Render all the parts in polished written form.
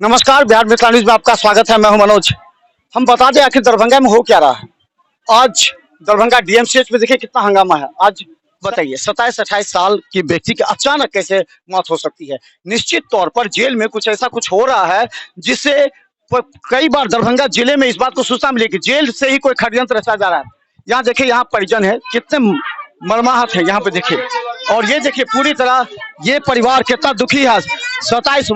नमस्कार, बिहार मित्र न्यूज में आपका स्वागत है। मैं हूं मनोज। हम बता दें आखिर दरभंगा में हो क्या रहा है। आज दरभंगा डीएमसीएच में देखिए कितना हंगामा है। आज बताइए 27-28 साल की व्यक्ति की अचानक कैसे मौत हो सकती है। निश्चित तौर पर जेल में कुछ ऐसा कुछ हो रहा है जिससे कई बार दरभंगा जिले में इस बात को सूचना मिली कि जेल से ही कोई षड्यंत्र रचा जा रहा है। यहाँ देखिए, यहाँ परिजन है, कितने मर्माहत है यहाँ पे देखिए। और ये देखिए पूरी तरह ये परिवार कितना दुखी है। 27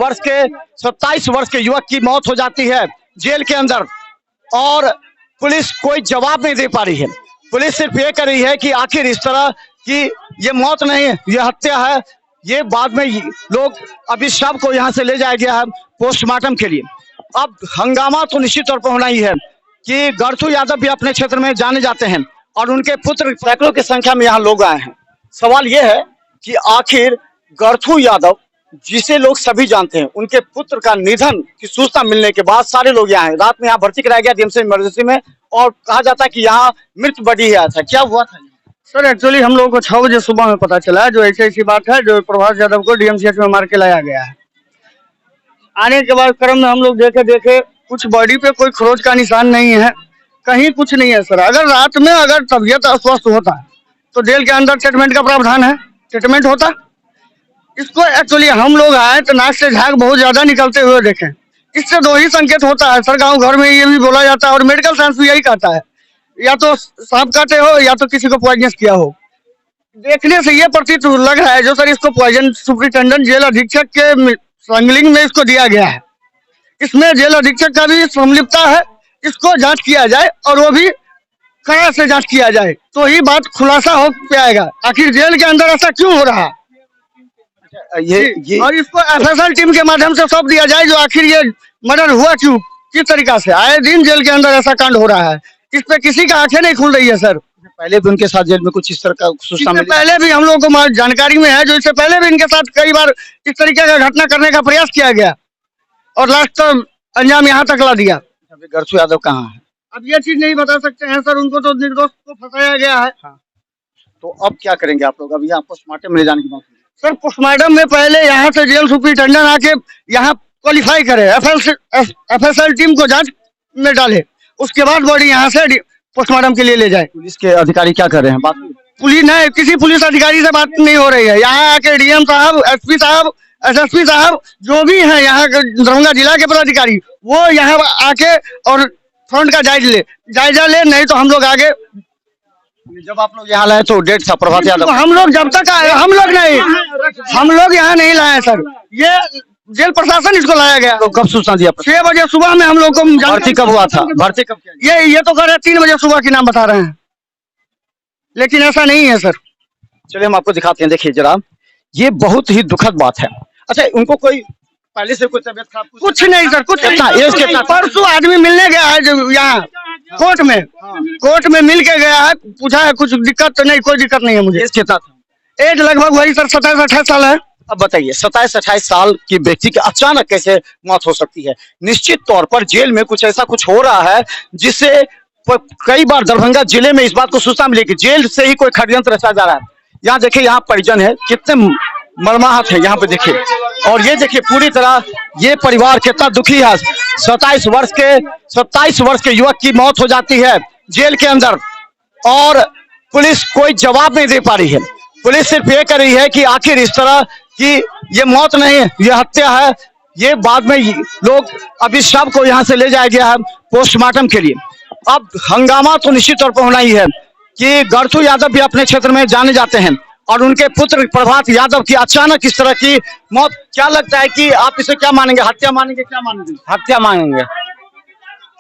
वर्ष के युवक की मौत हो जाती है जेल के अंदर और पुलिस कोई जवाब नहीं दे पा रही है। पुलिस सिर्फ ये कर रही है कि आखिर इस तरह की ये मौत नहीं है, ये हत्या है। ये बाद में लोग अभी शव को यहाँ से ले जाया गया है पोस्टमार्टम के लिए। अब हंगामा तो निश्चित तौर पर होना ही है कि गर्थू यादव भी अपने क्षेत्र में जाने जाते हैं और उनके पुत्र सैकड़ों की संख्या में यहाँ लोग आए हैं। सवाल ये है कि आखिर गर्थू यादव, जिसे लोग सभी जानते हैं, उनके पुत्र का निधन की सूचना मिलने के बाद सारे लोग यहाँ हैं। रात में यहाँ भर्ती कराया गया डीएमसी इमरजेंसी में और कहा जाता है कि यहाँ मृत बड़ी है। था क्या हुआ था सर? एक्चुअली हम लोगों को 6 बजे सुबह में पता चला जो ऐसी बात है, जो प्रभास यादव को डीएमसीएच में मार के लाया गया है। आने के बाद क्रम में हम लोग देखे कुछ बॉडी पे कोई खरोच का निशान नहीं है, कहीं कुछ नहीं है सर। अगर रात में अगर तबीयत अस्वस्थ होता तो जेल के अंदर ट्रीटमेंट का प्रावधान है, ट्रीटमेंट होता। इसको एक्चुअली हम लोग आए तो नाक से झाग बहुत ज्यादा निकलते हुए देखे। इससे 2 ही संकेत होता है सर। गाँव घर में ये भी बोला जाता है और मेडिकल साइंस भी यही कहता है, या तो सांप काटे हो या तो किसी को पॉइजन किया हो। देखने से ये प्रतीत लग रहा है जो सर इसको पॉइजन सुपरिटेंडेंट जेल अधीक्षक के संगलिंग में इसको दिया गया है। इसमें जेल अधीक्षक का भी संलिप्तता है। इसको जांच किया जाए और वो भी कड़ा से जांच किया जाए तो ही बात खुलासा हो पाएगा आखिर जेल के अंदर ऐसा क्यों हो रहा है। और इसको एफएसएल टीम के माध्यम से सौंप दिया जाए जो आखिर ये मर्डर हुआ क्यों, किस तरीका से। आए दिन जेल के अंदर ऐसा कांड हो रहा है, इस पे किसी का आंखें नहीं खुल रही है सर। पहले भी उनके साथ जेल में कुछ इस तरह का सूचना मिली? पहले भी हम लोगों को जानकारी में है, जो इससे पहले भी इनके साथ कई बार इस तरीके का घटना करने का प्रयास किया गया और लास्ट अंजाम यहाँ तक ला दिया। गर्थू यादव कहाँ है? अब ये चीज नहीं बता सकते हैं सर, उनको तो निर्दोष को फंसाया गया है। हाँ। तो अब क्या करेंगे आप लोग? अब यहाँ पोस्टमार्टम में ले जाने की बात सर, पोस्टमार्टम में पहले यहाँ से जेल सुपरिटेंडेंट आके यहाँ क्वालिफाई करे, एफएसएल टीम को जांच में डाले, उसके बाद बॉडी यहाँ से पोस्टमार्टम के लिए ले जाए। पुलिस के अधिकारी क्या कर रहे हैं? बात पुलिस नहीं, किसी पुलिस अधिकारी से बात नहीं हो रही है। यहाँ आके डीएम साहब, एसपी साहब, एसएसपी साहब जो भी हैं यहाँ के दरभंगा जिला के पदाधिकारी, वो यहाँ आके और फ्रंट का जायजा ले, नहीं तो हम लोग आगे। जब आप लोग यहाँ लाए तो डेट था प्रभात यादव? हम लोग जब तक आए, हम लोग यहाँ नहीं लाए सर। ये जेल प्रशासन इसको लाया गया। तो कब सूचना दिया? 6 बजे सुबह में हम लोग को। भर्ती कब हुआ था? भर्ती कब किया? ये तो कह रहे 3 बजे सुबह की नाम बता रहे हैं, लेकिन ऐसा नहीं है सर। चलिए हम आपको दिखाते हैं। देखिए जरा, ये बहुत ही दुखद बात है। अच्छा, उनको कोई पहले से कोई तबियत खराब? कुछ नहीं सर, कुछ नहीं। परसों आदमी मिलने गया है जो यहाँ कोर्ट में मिल के गया है, पूछा है कुछ दिक्कत तो नहीं, कोई दिक्कत नहीं है मुझे। कितना था? एज लगभग वही सर 27-28 साल है। अब बताइए 27-28 साल की व्यक्ति की अचानक कैसे मौत हो सकती है। निश्चित तौर पर जेल में कुछ ऐसा कुछ हो रहा है जिससे कई बार दरभंगा जिले में इस बात को सूचना मिली कि जेल से ही कोई षड्यंत्र रचा जा रहा है। यहाँ देखिए, यहाँ परिजन है, कितने मर्माहत है यहाँ पे देखिए। और ये देखिए पूरी तरह ये परिवार कितना दुखी है। 27 वर्ष के युवक की मौत हो जाती है जेल के अंदर और पुलिस कोई जवाब नहीं दे पा रही है। पुलिस सिर्फ ये कर रही है कि आखिर इस तरह की ये मौत नहीं है, ये हत्या है। ये बाद में लोग अभी शव को यहाँ से ले जाया गया है पोस्टमार्टम के लिए। अब हंगामा तो निश्चित तौर पर होना ही है कि गर्थू यादव भी अपने क्षेत्र में जाने जाते हैं और उनके पुत्र प्रभात यादव की अचानक इस तरह की मौत। क्या लगता है कि आप इसे क्या मानेंगे? हत्या मानेंगे? क्या मानेंगे? हत्या मानेंगे।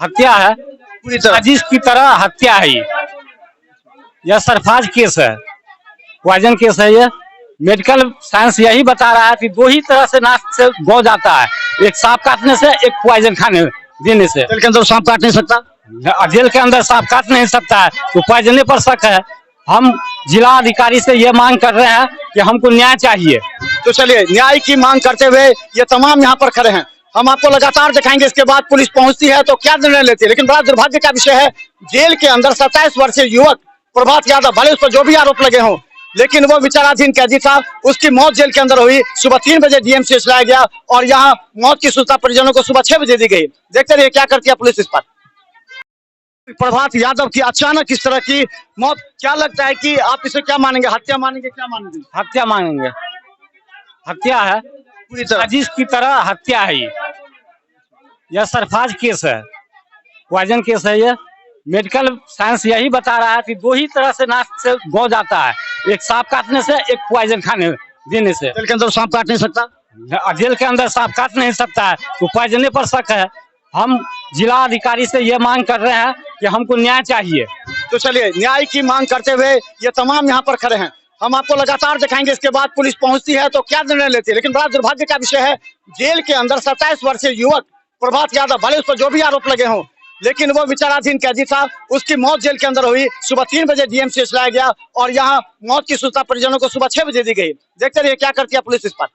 हत्या है, पूरी साजिश की तरह हत्या है। यह सरफराज केस है, पॉइजन केस है। ये मेडिकल साइंस यही बता रहा है कि 2 ही तरह से नाक से गौ जाता है, एक सांप काटने से, एक पॉइजन खाने देने से। जेल के अंदर सांप काट नहीं सकता? जेल के अंदर सांप काट नहीं सकता है तो पॉइजन पर शक है। हम जिला अधिकारी से ये मांग कर रहे हैं कि हमको न्याय चाहिए। तो चलिए, न्याय की मांग करते हुए ये तमाम यहाँ पर खड़े हैं। हम आपको लगातार दिखाएंगे, इसके बाद पुलिस पहुंचती है तो क्या निर्णय लेती है। लेकिन बड़ा दुर्भाग्य का विषय है, जेल के अंदर 27 वर्षीय युवक प्रभात यादव, भले उस पर जो भी आरोप लगे हों, लेकिन वो विचाराधीन कैदी था, उसकी मौत जेल के अंदर हुई। सुबह 3 बजे डीएमसीएच लाया गया और यहाँ मौत की सूचना परिजनों को सुबह 6 बजे दी गई। देखते रहिए क्या करती है पुलिस इस पर। प्रभात यादव की अचानक इस तरह की मौत, क्या लगता है कि आप इसे क्या मानेंगे, हत्या मानेंगे, क्या मानेंगे? हत्या मानेंगे, हत्या है, पूरी तरह साजिश की तरह हत्या है ये। यह सरफाज केस है, पॉइजन केस है ये। मेडिकल साइंस यही बता रहा है कि दो ही तरह से नाक से गौ जाता है, एक सांप काटने से, एक पॉइजन खाने देने से। जेल के अंदर सांप काट नहीं सकता, जेल के अंदर सांप काट नहीं सकता है तो पॉइजने पर शक है। हम जिला अधिकारी से ये मांग कर रहे हैं कि हमको न्याय चाहिए। तो चलिए न्याय की मांग करते हुए ये तमाम यहाँ पर खड़े हैं। हम आपको लगातार दिखाएंगे, इसके बाद पुलिस पहुंचती है तो क्या निर्णय लेती है। लेकिन बड़ा दुर्भाग्य का विषय है, जेल के अंदर 27 वर्षीय युवक प्रभात यादव, भले उस पर जो भी आरोप लगे हों, लेकिन वो विचाराधीन कैदी था, उसकी मौत जेल के अंदर हुई। सुबह 3 बजे डीएमसीएच लाया गया और यहाँ मौत की सूचना परिजनों को सुबह 6 बजे दी गई। देखते रहिए क्या करती है पुलिस इस पर।